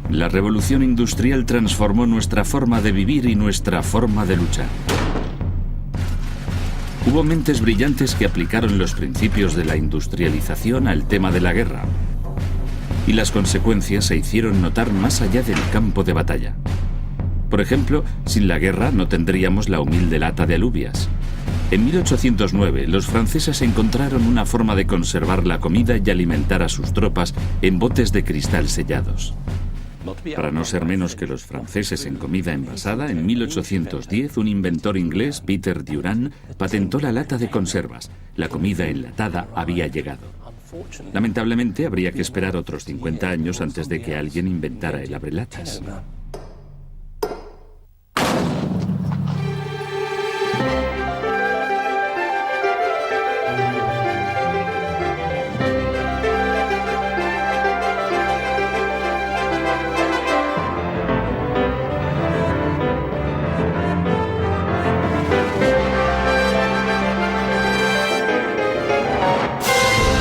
La revolución industrial transformó nuestra forma de vivir y nuestra forma de luchar. Hubo mentes brillantes que aplicaron los principios de la industrialización al tema de la guerra. Y las consecuencias se hicieron notar más allá del campo de batalla. Por ejemplo, sin la guerra no tendríamos la humilde lata de alubias. En 1809, los franceses encontraron una forma de conservar la comida y alimentar a sus tropas en botes de cristal sellados. Para no ser menos que los franceses en comida envasada, en 1810 un inventor inglés, Peter Durand, patentó la lata de conservas. La comida enlatada había llegado. Lamentablemente, habría que esperar otros 50 años antes de que alguien inventara el abrelatas.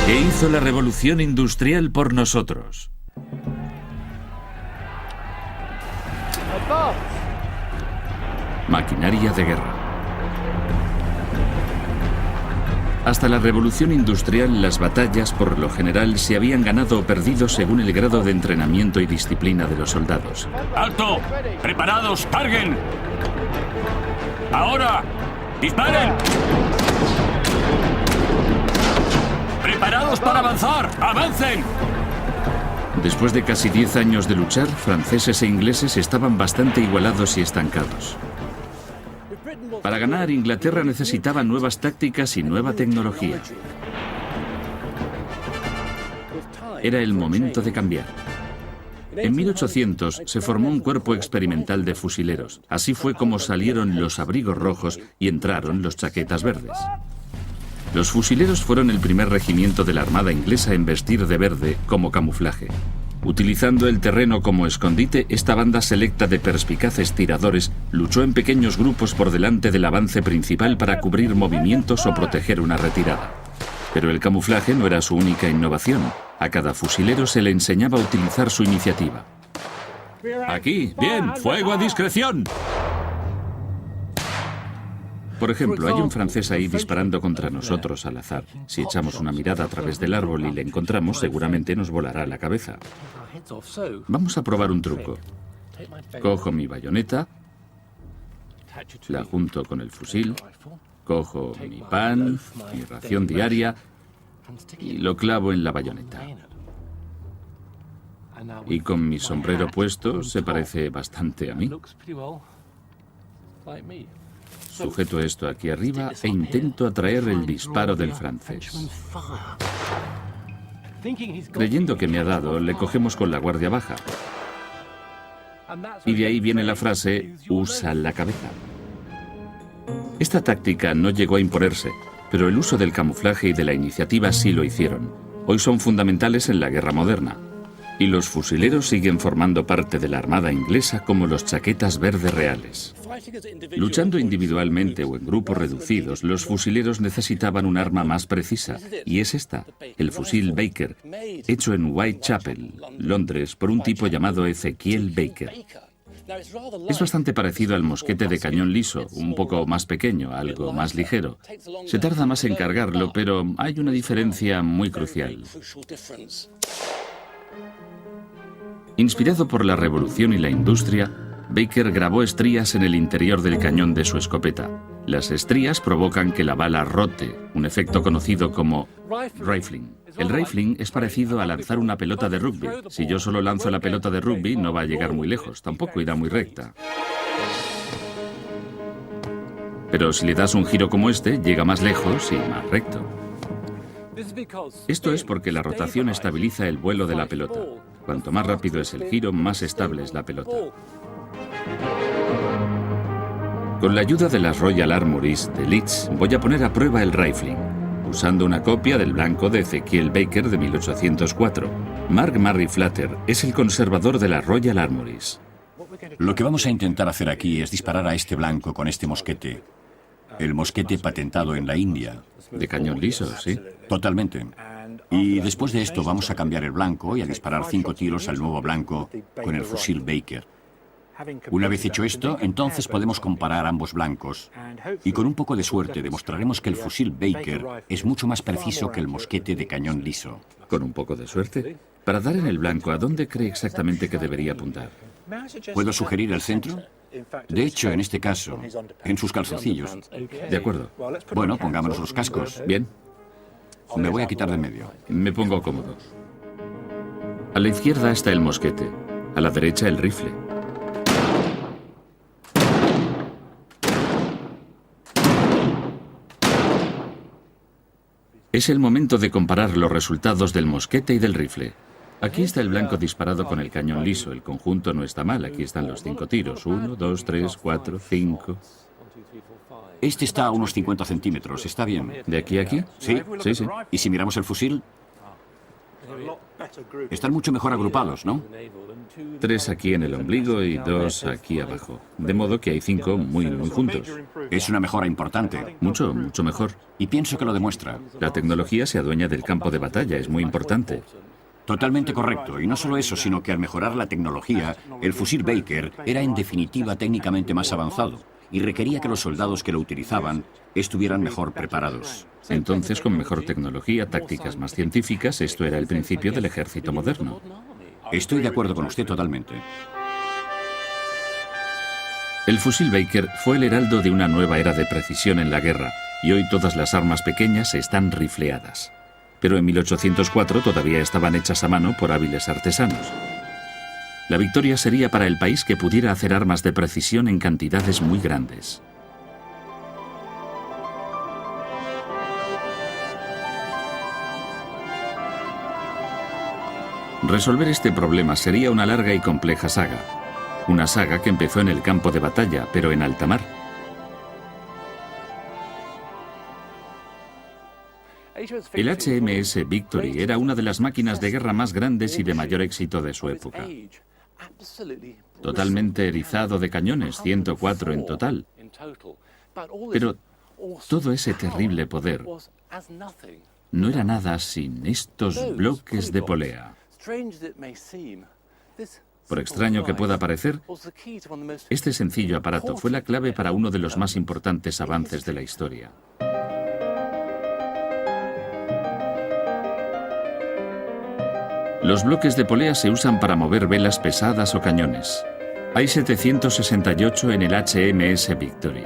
¿Qué hizo la revolución industrial por nosotros? Maquinaria de guerra. Hasta la revolución industrial, las batallas, por lo general, se habían ganado o perdido según el grado de entrenamiento y disciplina de los soldados. ¡Alto! ¡Preparados! ¡Carguen! ¡Ahora! ¡Disparen! ¡Preparados para avanzar! ¡Avancen! Después de casi 10 años de luchar, franceses e ingleses estaban bastante igualados y estancados. Para ganar, Inglaterra necesitaba nuevas tácticas y nueva tecnología. Era el momento de cambiar. En 1800 se formó un cuerpo experimental de fusileros. Así fue como salieron los abrigos rojos y entraron los chaquetas verdes. Los fusileros fueron el primer regimiento de la Armada inglesa en vestir de verde como camuflaje. Utilizando el terreno como escondite, esta banda selecta de perspicaces tiradores luchó en pequeños grupos por delante del avance principal para cubrir movimientos o proteger una retirada. Pero el camuflaje no era su única innovación. A cada fusilero se le enseñaba a utilizar su iniciativa. Aquí, bien, fuego a discreción. Por ejemplo, hay un francés ahí disparando contra nosotros al azar. Si echamos una mirada a través del árbol y le encontramos, seguramente nos volará la cabeza. Vamos a probar un truco. Cojo mi bayoneta, la junto con el fusil, cojo mi pan, mi ración diaria y lo clavo en la bayoneta. Y con mi sombrero puesto se parece bastante a mí. Sujeto esto aquí arriba e intento atraer el disparo del francés. Creyendo que me ha dado, le cogemos con la guardia baja. Y de ahí viene la frase, usa la cabeza. Esta táctica no llegó a imponerse, pero el uso del camuflaje y de la iniciativa sí lo hicieron. Hoy son fundamentales en la guerra moderna. Y los fusileros siguen formando parte de la Armada inglesa como los chaquetas verdes reales. Luchando individualmente o en grupos reducidos, los fusileros necesitaban un arma más precisa, y es esta, el fusil Baker, hecho en Whitechapel, Londres, por un tipo llamado Ezekiel Baker. Es bastante parecido al mosquete de cañón liso, un poco más pequeño, algo más ligero. Se tarda más en cargarlo, pero hay una diferencia muy crucial. Inspirado por la revolución y la industria, Baker grabó estrías en el interior del cañón de su escopeta. Las estrías provocan que la bala rote, un efecto conocido como rifling. El rifling es parecido a lanzar una pelota de rugby. Si yo solo lanzo la pelota de rugby, no va a llegar muy lejos, tampoco irá muy recta. Pero si le das un giro como este, llega más lejos y más recto. Esto es porque la rotación estabiliza el vuelo de la pelota. Cuanto más rápido es el giro, más estable es la pelota. Con la ayuda de las Royal Armouries de Leeds, voy a poner a prueba el rifling, usando una copia del blanco de Ezekiel Baker de 1804. Mark Murray Flatter es el conservador de las Royal Armouries. Lo que vamos a intentar hacer aquí es disparar a este blanco con este mosquete. El mosquete patentado en la India. De cañón liso, sí. Totalmente. Y después de esto vamos a cambiar el blanco y a disparar 5 tiros al nuevo blanco con el fusil Baker. Una vez hecho esto, entonces podemos comparar ambos blancos y con un poco de suerte demostraremos que el fusil Baker es mucho más preciso que el mosquete de cañón liso. ¿Con un poco de suerte? Para dar en el blanco, ¿a dónde cree exactamente que debería apuntar? ¿Puedo sugerir el centro? De hecho, en este caso, en sus calzoncillos. De acuerdo. Bueno, pongámonos los cascos. Bien. Me voy a quitar de en medio. Me pongo cómodo. A la izquierda está el mosquete, a la derecha el rifle. Es el momento de comparar los resultados del mosquete y del rifle. Aquí está el blanco disparado con el cañón liso. El conjunto no está mal. Aquí están los 5 tiros. 1, 2, 3, 4, 5. Este está a unos 50 centímetros. Está bien. ¿De aquí a aquí? Sí. Sí, sí. ¿Y si miramos el fusil? Están mucho mejor agrupados, ¿no? 3 aquí en el ombligo y 2 aquí abajo. De modo que hay 5 muy juntos. Es una mejora importante. Mucho mejor. Y pienso que lo demuestra. La tecnología se adueña del campo de batalla. Es muy importante. Totalmente correcto. Y no solo eso, sino que al mejorar la tecnología, el fusil Baker era en definitiva técnicamente más avanzado y requería que los soldados que lo utilizaban estuvieran mejor preparados. Entonces, con mejor tecnología, tácticas más científicas, esto era el principio del ejército moderno. Estoy de acuerdo con usted totalmente. El fusil Baker fue el heraldo de una nueva era de precisión en la guerra, y hoy todas las armas pequeñas están rifleadas. Pero en 1804 todavía estaban hechas a mano por hábiles artesanos. La victoria sería para el país que pudiera hacer armas de precisión en cantidades muy grandes. Resolver este problema sería una larga y compleja saga. Una saga que empezó en el campo de batalla, pero en alta mar. El HMS Victory era una de las máquinas de guerra más grandes y de mayor éxito de su época. Totalmente erizado de cañones, 104 en total. Pero todo ese terrible poder no era nada sin estos bloques de polea. Por extraño que pueda parecer, este sencillo aparato fue la clave para uno de los más importantes avances de la historia. Los bloques de polea se usan para mover velas pesadas o cañones. Hay 768 en el HMS Victory.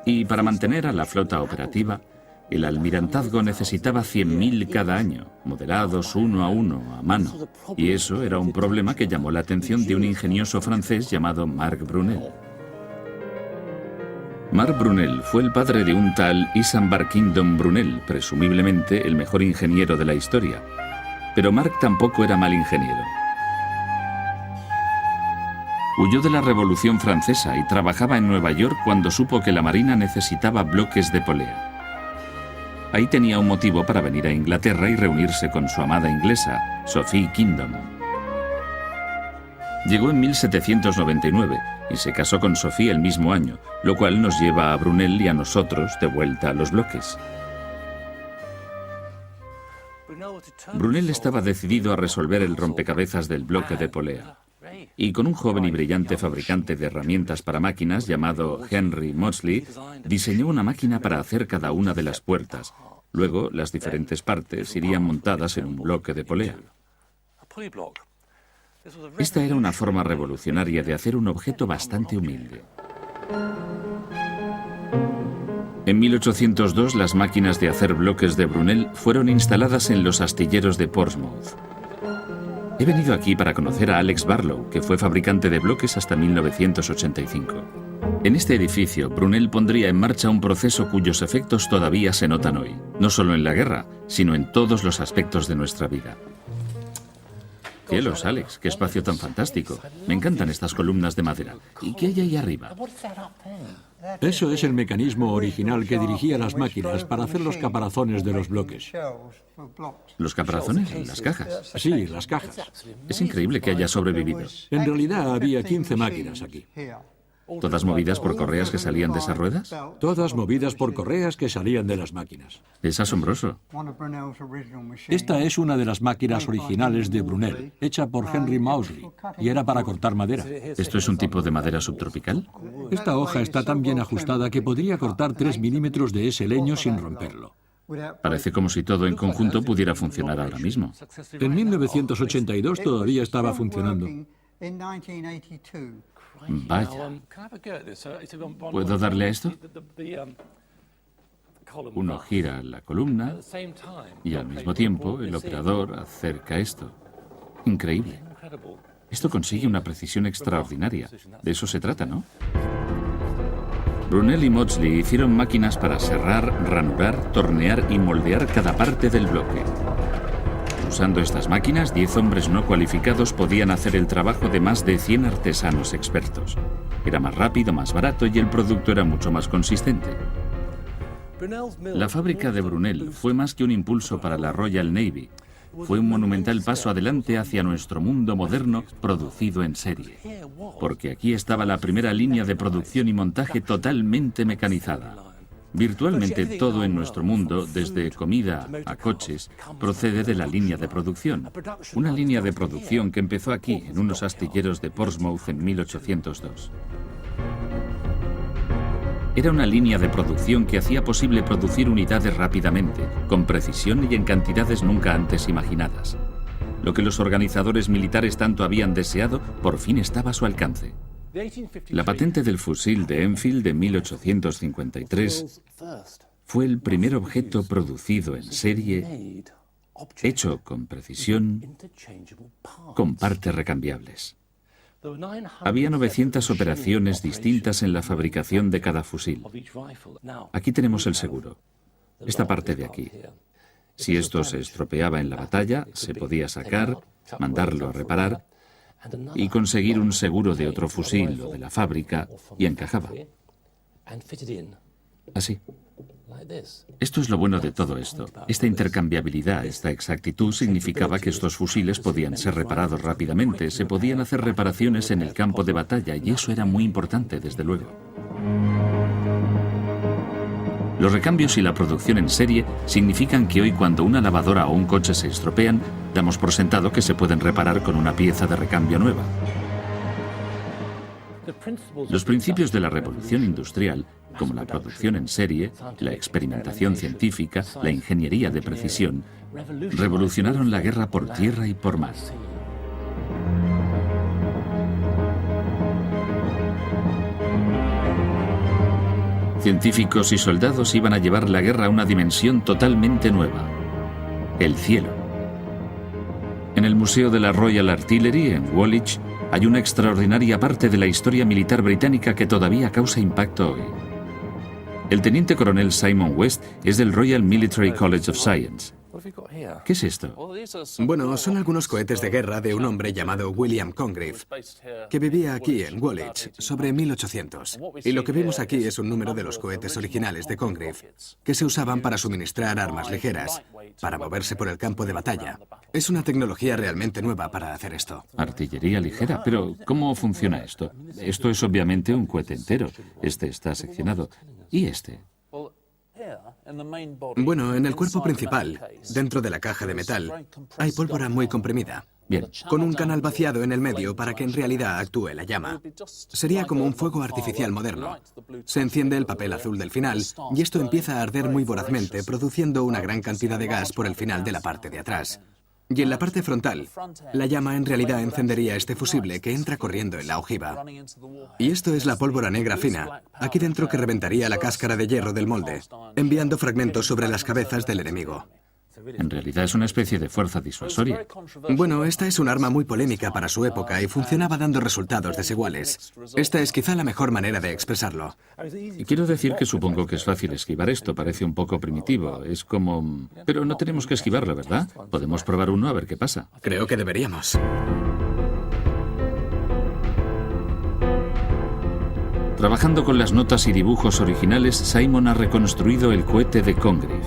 Y para mantener a la flota operativa, el almirantazgo necesitaba 100.000 cada año, modelados uno a mano. Y eso era un problema que llamó la atención de un ingenioso francés llamado Marc Brunel. Marc Brunel fue el padre de un tal Isambard Kingdom Brunel, presumiblemente el mejor ingeniero de la historia. Pero Marc tampoco era mal ingeniero. Huyó de la Revolución Francesa y trabajaba en Nueva York cuando supo que la Marina necesitaba bloques de polea. Ahí tenía un motivo para venir a Inglaterra y reunirse con su amada inglesa, Sophie Kingdom. Llegó en 1799 y se casó con Sophie el mismo año, lo cual nos lleva a Brunel y a nosotros de vuelta a los bloques. Brunel estaba decidido a resolver el rompecabezas del bloque de polea. Y con un joven y brillante fabricante de herramientas para máquinas llamado Henry Maudslay, diseñó una máquina para hacer cada una de las puertas. Luego, las diferentes partes irían montadas en un bloque de polea. Esta era una forma revolucionaria de hacer un objeto bastante humilde. En 1802, las máquinas de hacer bloques de Brunel fueron instaladas en los astilleros de Portsmouth. He venido aquí para conocer a Alex Barlow, que fue fabricante de bloques hasta 1985. En este edificio, Brunel pondría en marcha un proceso cuyos efectos todavía se notan hoy, no solo en la guerra, sino en todos los aspectos de nuestra vida. Cielos, Alex, qué espacio tan fantástico. Me encantan estas columnas de madera. ¿Y qué hay ahí arriba? Eso es el mecanismo original que dirigía las máquinas para hacer los caparazones de los bloques. ¿Los caparazones? ¿Las cajas? Sí, las cajas. Es increíble que haya sobrevivido. En realidad había 15 máquinas aquí. ¿Todas movidas por correas que salían de esas ruedas? Todas movidas por correas que salían de las máquinas. Es asombroso. Esta es una de las máquinas originales de Brunel, hecha por Henry Mousley, y era para cortar madera. ¿Esto es un tipo de madera subtropical? Esta hoja está tan bien ajustada que podría cortar 3 milímetros de ese leño sin romperlo. Parece como si todo en conjunto pudiera funcionar ahora mismo. En 1982 todavía estaba funcionando. Vaya. ¿Puedo darle a esto? Uno gira la columna y al mismo tiempo el operador acerca esto. Increíble. Esto consigue una precisión extraordinaria. De eso se trata, ¿no? Brunel y Maudslay hicieron máquinas para serrar, ranurar, tornear y moldear cada parte del bloque. Usando estas máquinas, 10 hombres no cualificados podían hacer el trabajo de más de 100 artesanos expertos. Era más rápido, más barato y el producto era mucho más consistente. La fábrica de Brunel fue más que un impulso para la Royal Navy. Fue un monumental paso adelante hacia nuestro mundo moderno producido en serie. Porque aquí estaba la primera línea de producción y montaje totalmente mecanizada. Virtualmente todo en nuestro mundo, desde comida a coches, procede de la línea de producción. Una línea de producción que empezó aquí, en unos astilleros de Portsmouth en 1802. Era una línea de producción que hacía posible producir unidades rápidamente, con precisión y en cantidades nunca antes imaginadas. Lo que los organizadores militares tanto habían deseado, por fin estaba a su alcance. La patente del fusil de Enfield de 1853 fue el primer objeto producido en serie, hecho con precisión, con partes recambiables. Había 900 operaciones distintas en la fabricación de cada fusil. Aquí tenemos el seguro, esta parte de aquí. Si esto se estropeaba en la batalla, se podía sacar, mandarlo a reparar y conseguir un seguro de otro fusil o de la fábrica y encajaba. Así. Esto es lo bueno de todo esto. Esta intercambiabilidad, esta exactitud significaba que estos fusiles podían ser reparados rápidamente, se podían hacer reparaciones en el campo de batalla y eso era muy importante, desde luego. Los recambios y la producción en serie significan que hoy cuando una lavadora o un coche se estropean, damos por sentado que se pueden reparar con una pieza de recambio nueva. Los principios de la revolución industrial, como la producción en serie, la experimentación científica, la ingeniería de precisión, revolucionaron la guerra por tierra y por mar. Científicos y soldados iban a llevar la guerra a una dimensión totalmente nueva: el cielo. En el Museo de la Royal Artillery, en Woolwich, hay una extraordinaria parte de la historia militar británica que todavía causa impacto hoy. El teniente coronel Simon West es del Royal Military College of Science. ¿Qué es esto? Bueno, son algunos cohetes de guerra de un hombre llamado William Congreve, que vivía aquí en Woolwich, sobre 1800. Y lo que vimos aquí es un número de los cohetes originales de Congreve, que se usaban para suministrar armas ligeras, para moverse por el campo de batalla. Es una tecnología realmente nueva para hacer esto. Artillería ligera, pero ¿cómo funciona esto? Esto es obviamente un cohete entero. Este está seccionado. ¿Y este? Bueno, en el cuerpo principal, dentro de la caja de metal, hay pólvora muy comprimida. Bien. Con un canal vaciado en el medio para que en realidad actúe la llama. Sería como un fuego artificial moderno. Se enciende el papel azul del final y esto empieza a arder muy vorazmente, produciendo una gran cantidad de gas por el final de la parte de atrás. Y en la parte frontal, la llama en realidad encendería este fusible que entra corriendo en la ojiva. Y esto es la pólvora negra fina, aquí dentro que reventaría la cáscara de hierro del molde, enviando fragmentos sobre las cabezas del enemigo. En realidad es una especie de fuerza disuasoria. Bueno, esta es un arma muy polémica para su época y funcionaba dando resultados desiguales. Esta es quizá la mejor manera de expresarlo. Y quiero decir que supongo que es fácil esquivar esto, parece un poco primitivo, es como... Pero no tenemos que esquivarlo, ¿verdad? Podemos probar uno a ver qué pasa. Creo que deberíamos. Trabajando con las notas y dibujos originales, Simon ha reconstruido el cohete de Congreve.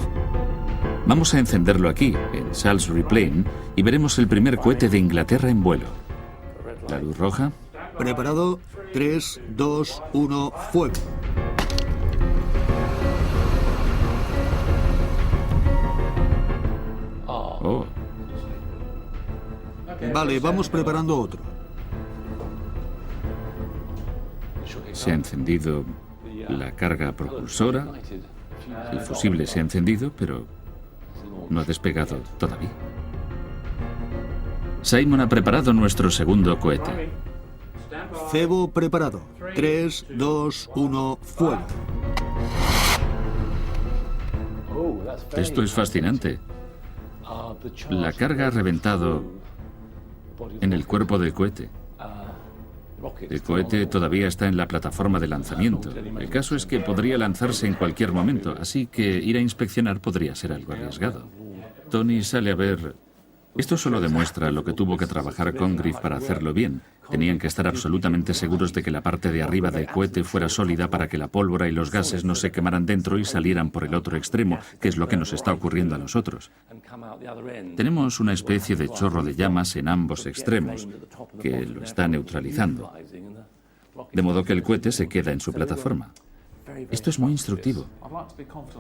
Vamos a encenderlo aquí, en Salisbury Plain, y veremos el primer cohete de Inglaterra en vuelo. La luz roja, Preparado. 3, 2, 1, fuego. Oh, Vale, vamos preparando otro. se ha encendido la carga propulsora. El fusible se ha encendido, pero no ha despegado todavía. Simon ha preparado nuestro segundo cohete. Cebo preparado. 3, 2, 1, fuego. Esto es fascinante. La carga ha reventado en el cuerpo del cohete. El cohete todavía está en la plataforma de lanzamiento. El caso es que podría lanzarse en cualquier momento, así que ir a inspeccionar podría ser algo arriesgado. Tony sale a ver. Esto solo demuestra lo que tuvo que trabajar Congreve para hacerlo bien. Tenían que estar absolutamente seguros de que la parte de arriba del cohete fuera sólida para que la pólvora y los gases no se quemaran dentro y salieran por el otro extremo, que es lo que nos está ocurriendo a nosotros. Tenemos una especie de chorro de llamas en ambos extremos, que lo está neutralizando. De modo que el cohete se queda en su plataforma. Esto es muy instructivo.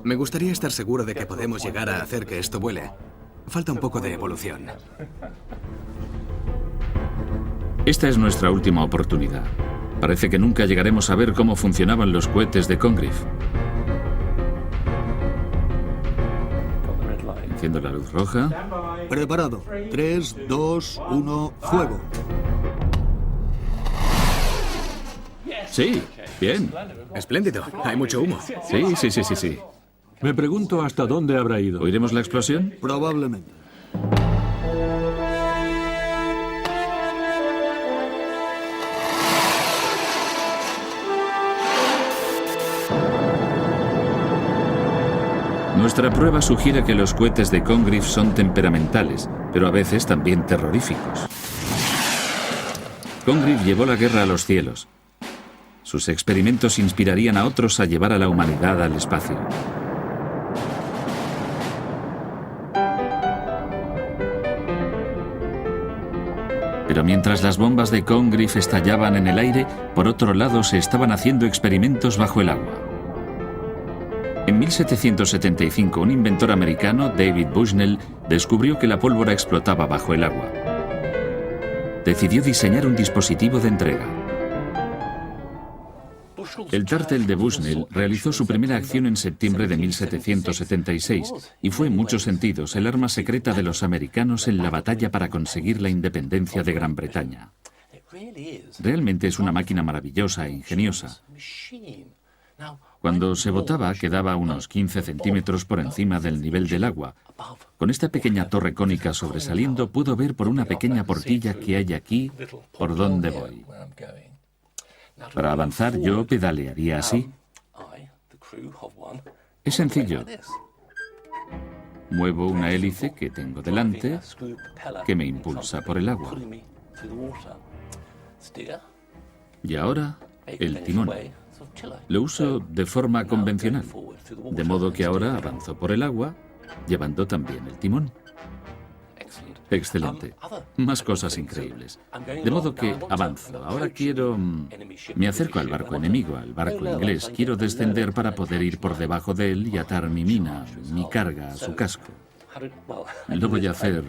Me gustaría estar seguro de que podemos llegar a hacer que esto vuele. Falta un poco de evolución. Esta es nuestra última oportunidad. Parece que nunca llegaremos a ver cómo funcionaban los cohetes de Congreve. Enciendo la luz roja. Preparado. 3, 2, 1, fuego. Sí, bien. Espléndido. Hay mucho humo. Sí. Me pregunto hasta dónde habrá ido. ¿Oiremos la explosión? Probablemente. Nuestra prueba sugiere que los cohetes de Congreve son temperamentales, pero a veces también terroríficos. Congreve llevó la guerra a los cielos. Sus experimentos inspirarían a otros a llevar a la humanidad al espacio. Pero mientras las bombas de Congreve estallaban en el aire, por otro lado se estaban haciendo experimentos bajo el agua. En 1775, un inventor americano, David Bushnell, descubrió que la pólvora explotaba bajo el agua. Decidió diseñar un dispositivo de entrega. El Tártel de Bushnell realizó su primera acción en septiembre de 1776 y fue en muchos sentidos el arma secreta de los americanos en la batalla para conseguir la independencia de Gran Bretaña. Realmente es una máquina maravillosa e ingeniosa. Cuando se botaba quedaba unos 15 centímetros por encima del nivel del agua. Con esta pequeña torre cónica sobresaliendo puedo ver por una pequeña portilla que hay aquí por dónde voy. Para avanzar yo pedalearía así. Es sencillo. Muevo una hélice que tengo delante que me impulsa por el agua. Y ahora el timón. Lo uso de forma convencional, de modo que ahora avanzo por el agua, llevando también el timón. Excelente. Más cosas increíbles. De modo que avanzo. Ahora quiero... Me acerco al barco enemigo, al barco inglés. Quiero descender para poder ir por debajo de él y atar mi mina, mi carga a su casco. Lo voy a hacer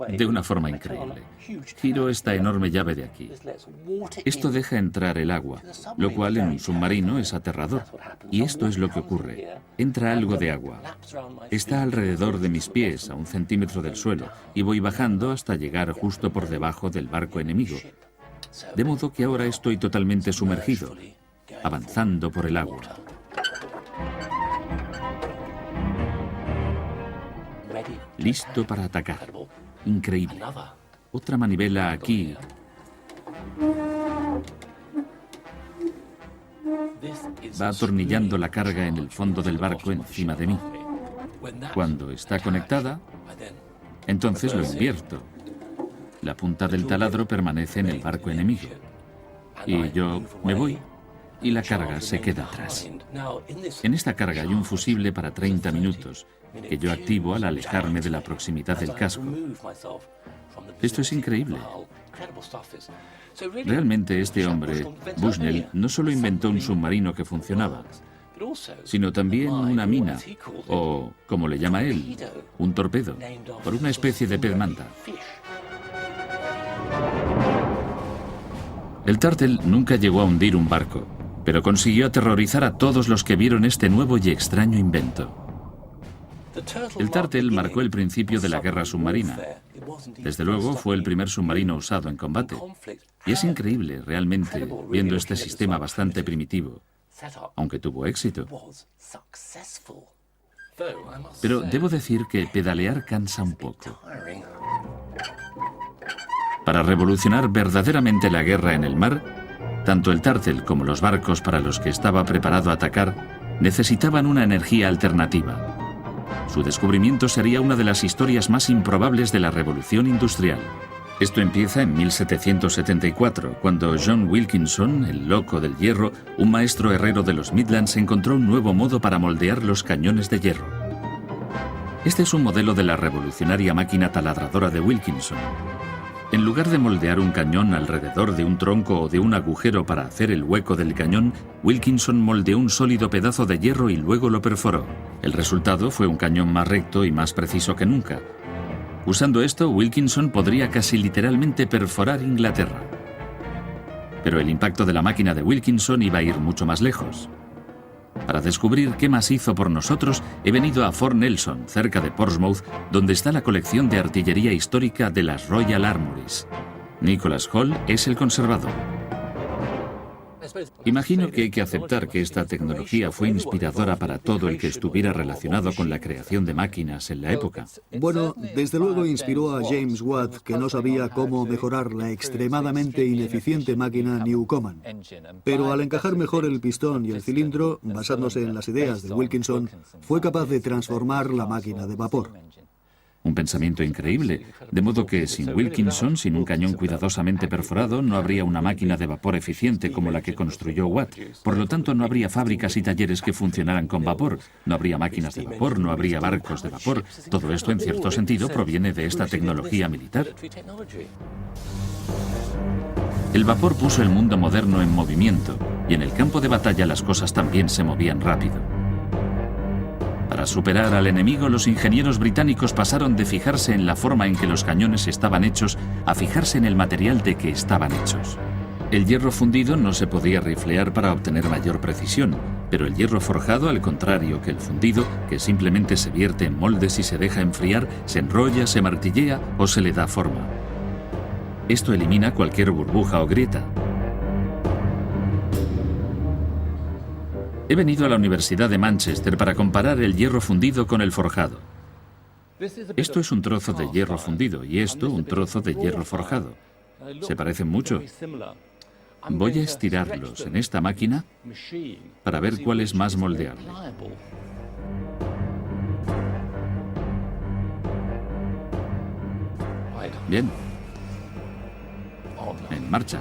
de una forma increíble. Giro esta enorme llave de aquí. Esto deja entrar el agua, lo cual en un submarino es aterrador. Y esto es lo que ocurre. Entra algo de agua. Está alrededor de mis pies, a 1 centímetro del suelo, y voy bajando hasta llegar justo por debajo del barco enemigo. De modo que ahora estoy totalmente sumergido, avanzando por el agua. Listo para atacar. Increíble. Otra manivela aquí. Va atornillando la carga en el fondo del barco encima de mí. Cuando está conectada, entonces lo invierto. La punta del taladro permanece en el barco enemigo. Y yo me voy y la carga se queda atrás. En esta carga hay un fusible para 30 minutos que yo activo al alejarme de la proximidad del casco. Esto es increíble. Realmente este hombre, Bushnell, no solo inventó un submarino que funcionaba, sino también una mina, o, como le llama él, un torpedo, por una especie de pez manta. El Turtle nunca llegó a hundir un barco, pero consiguió aterrorizar a todos los que vieron este nuevo y extraño invento. El Turtle marcó el principio de la guerra submarina. Desde luego fue el primer submarino usado en combate. Y es increíble, realmente, viendo este sistema bastante primitivo, aunque tuvo éxito. Pero debo decir que pedalear cansa un poco. Para revolucionar verdaderamente la guerra en el mar, tanto el Turtle como los barcos para los que estaba preparado a atacar necesitaban una energía alternativa. Su descubrimiento sería una de las historias más improbables de la revolución industrial. Esto empieza en 1774, cuando John Wilkinson, el loco del hierro, un maestro herrero de los Midlands, encontró un nuevo modo para moldear los cañones de hierro. Este es un modelo de la revolucionaria máquina taladradora de Wilkinson. En lugar de moldear un cañón alrededor de un tronco o de un agujero para hacer el hueco del cañón, Wilkinson moldeó un sólido pedazo de hierro y luego lo perforó. El resultado fue un cañón más recto y más preciso que nunca. Usando esto, Wilkinson podría casi literalmente perforar Inglaterra. Pero el impacto de la máquina de Wilkinson iba a ir mucho más lejos. Para descubrir qué más hizo por nosotros, he venido a Fort Nelson, cerca de Portsmouth, donde está la colección de artillería histórica de las Royal Armouries. Nicholas Hall es el conservador. Imagino que hay que aceptar que esta tecnología fue inspiradora para todo el que estuviera relacionado con la creación de máquinas en la época. Bueno, desde luego inspiró a James Watt, que no sabía cómo mejorar la extremadamente ineficiente máquina Newcomen. Pero al encajar mejor el pistón y el cilindro, basándose en las ideas de Wilkinson, fue capaz de transformar la máquina de vapor. Un pensamiento increíble, de modo que sin Wilkinson, sin un cañón cuidadosamente perforado, no habría una máquina de vapor eficiente como la que construyó Watt. Por lo tanto, no habría fábricas y talleres que funcionaran con vapor, no habría máquinas de vapor, no habría barcos de vapor. Todo esto, en cierto sentido, proviene de esta tecnología militar. El vapor puso el mundo moderno en movimiento, y en el campo de batalla las cosas también se movían rápido. Para superar al enemigo, los ingenieros británicos pasaron de fijarse en la forma en que los cañones estaban hechos a fijarse en el material de que estaban hechos. El hierro fundido no se podía riflear para obtener mayor precisión, pero el hierro forjado, al contrario que el fundido, que simplemente se vierte en moldes y se deja enfriar, se enrolla, se martillea o se le da forma. Esto elimina cualquier burbuja o grieta. He venido a la Universidad de Manchester para comparar el hierro fundido con el forjado. Esto es un trozo de hierro fundido y esto un trozo de hierro forjado. Se parecen mucho. Voy a estirarlos en esta máquina para ver cuál es más moldeable. Bien. En marcha.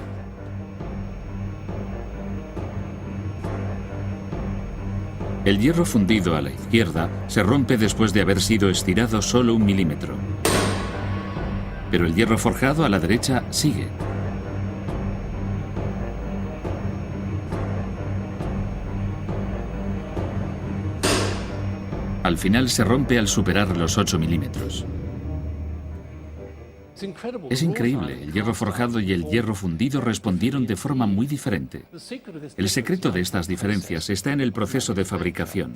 El hierro fundido a la izquierda se rompe después de haber sido estirado solo 1 milímetro. Pero el hierro forjado a la derecha sigue. Al final se rompe al superar los 8 milímetros. Es increíble, el hierro forjado y el hierro fundido respondieron de forma muy diferente. El secreto de estas diferencias está en el proceso de fabricación.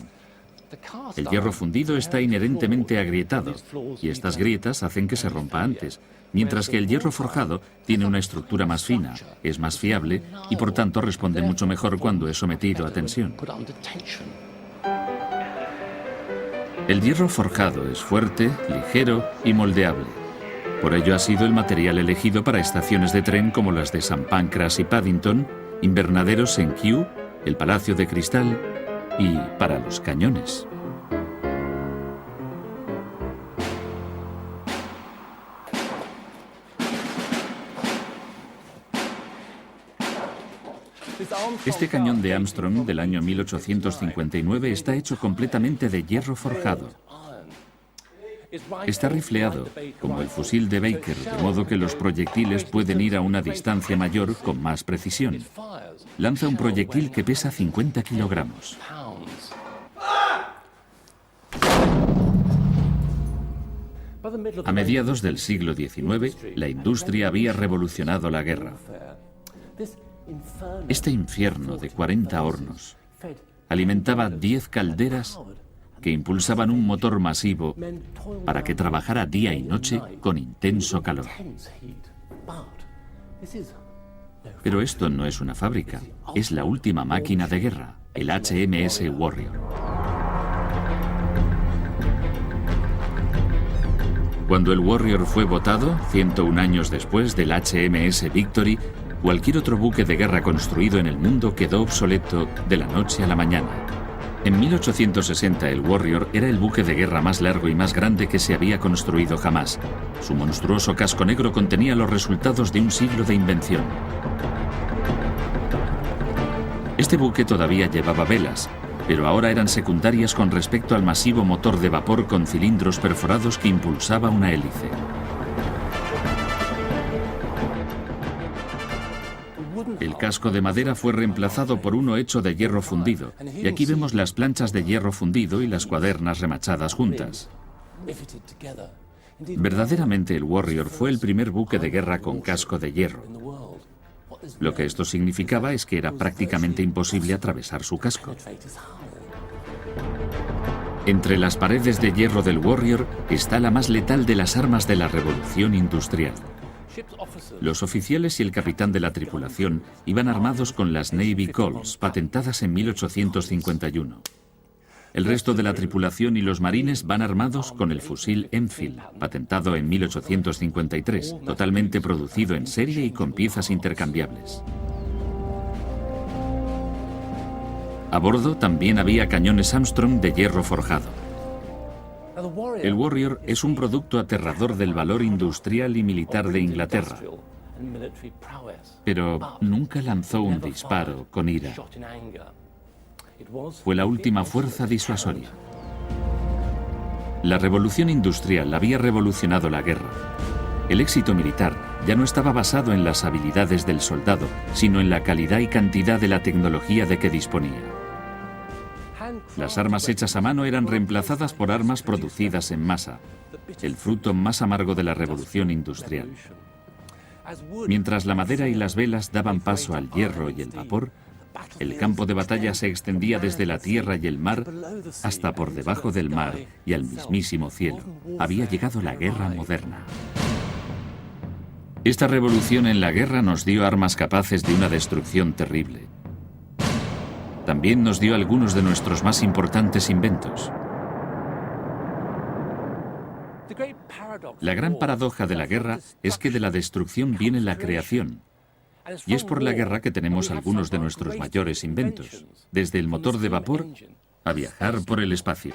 El hierro fundido está inherentemente agrietado y estas grietas hacen que se rompa antes, mientras que el hierro forjado tiene una estructura más fina, es más fiable y por tanto responde mucho mejor cuando es sometido a tensión. El hierro forjado es fuerte, ligero y moldeable. Por ello ha sido el material elegido para estaciones de tren como las de St. Pancras y Paddington, invernaderos en Kew, el Palacio de Cristal y para los cañones. Este cañón de Armstrong del año 1859 está hecho completamente de hierro forjado. Está rifleado, como el fusil de Baker, de modo que los proyectiles pueden ir a una distancia mayor con más precisión. Lanza un proyectil que pesa 50 kilogramos. A mediados del siglo XIX, la industria había revolucionado la guerra. Este infierno de 40 hornos alimentaba 10 calderas que impulsaban un motor masivo para que trabajara día y noche con intenso calor. Pero esto no es una fábrica, es la última máquina de guerra, el HMS Warrior. Cuando el Warrior fue botado, 101 años después del HMS Victory, cualquier otro buque de guerra construido en el mundo quedó obsoleto de la noche a la mañana. En 1860 el Warrior era el buque de guerra más largo y más grande que se había construido jamás. Su monstruoso casco negro contenía los resultados de un siglo de invención. Este buque todavía llevaba velas, pero ahora eran secundarias con respecto al masivo motor de vapor con cilindros perforados que impulsaba una hélice. El casco de madera fue reemplazado por uno hecho de hierro fundido, y aquí vemos las planchas de hierro fundido y las cuadernas remachadas juntas. Verdaderamente el Warrior fue el primer buque de guerra con casco de hierro. Lo que esto significaba es que era prácticamente imposible atravesar su casco. Entre las paredes de hierro del Warrior está la más letal de las armas de la revolución industrial. Los oficiales y el capitán de la tripulación iban armados con las Navy Colts, patentadas en 1851. El resto de la tripulación y los marines van armados con el fusil Enfield, patentado en 1853, totalmente producido en serie y con piezas intercambiables. A bordo también había cañones Armstrong de hierro forjado. El Warrior es un producto aterrador del valor industrial y militar de Inglaterra, pero nunca lanzó un disparo con ira. Fue la última fuerza disuasoria. La revolución industrial había revolucionado la guerra. El éxito militar ya no estaba basado en las habilidades del soldado, sino en la calidad y cantidad de la tecnología de que disponía. Las armas hechas a mano eran reemplazadas por armas producidas en masa, el fruto más amargo de la revolución industrial. Mientras la madera y las velas daban paso al hierro y el vapor, el campo de batalla se extendía desde la tierra y el mar hasta por debajo del mar y al mismísimo cielo. Había llegado la guerra moderna. Esta revolución en la guerra nos dio armas capaces de una destrucción terrible. También nos dio algunos de nuestros más importantes inventos. La gran paradoja de la guerra es que de la destrucción viene la creación. Y es por la guerra que tenemos algunos de nuestros mayores inventos, desde el motor de vapor a viajar por el espacio.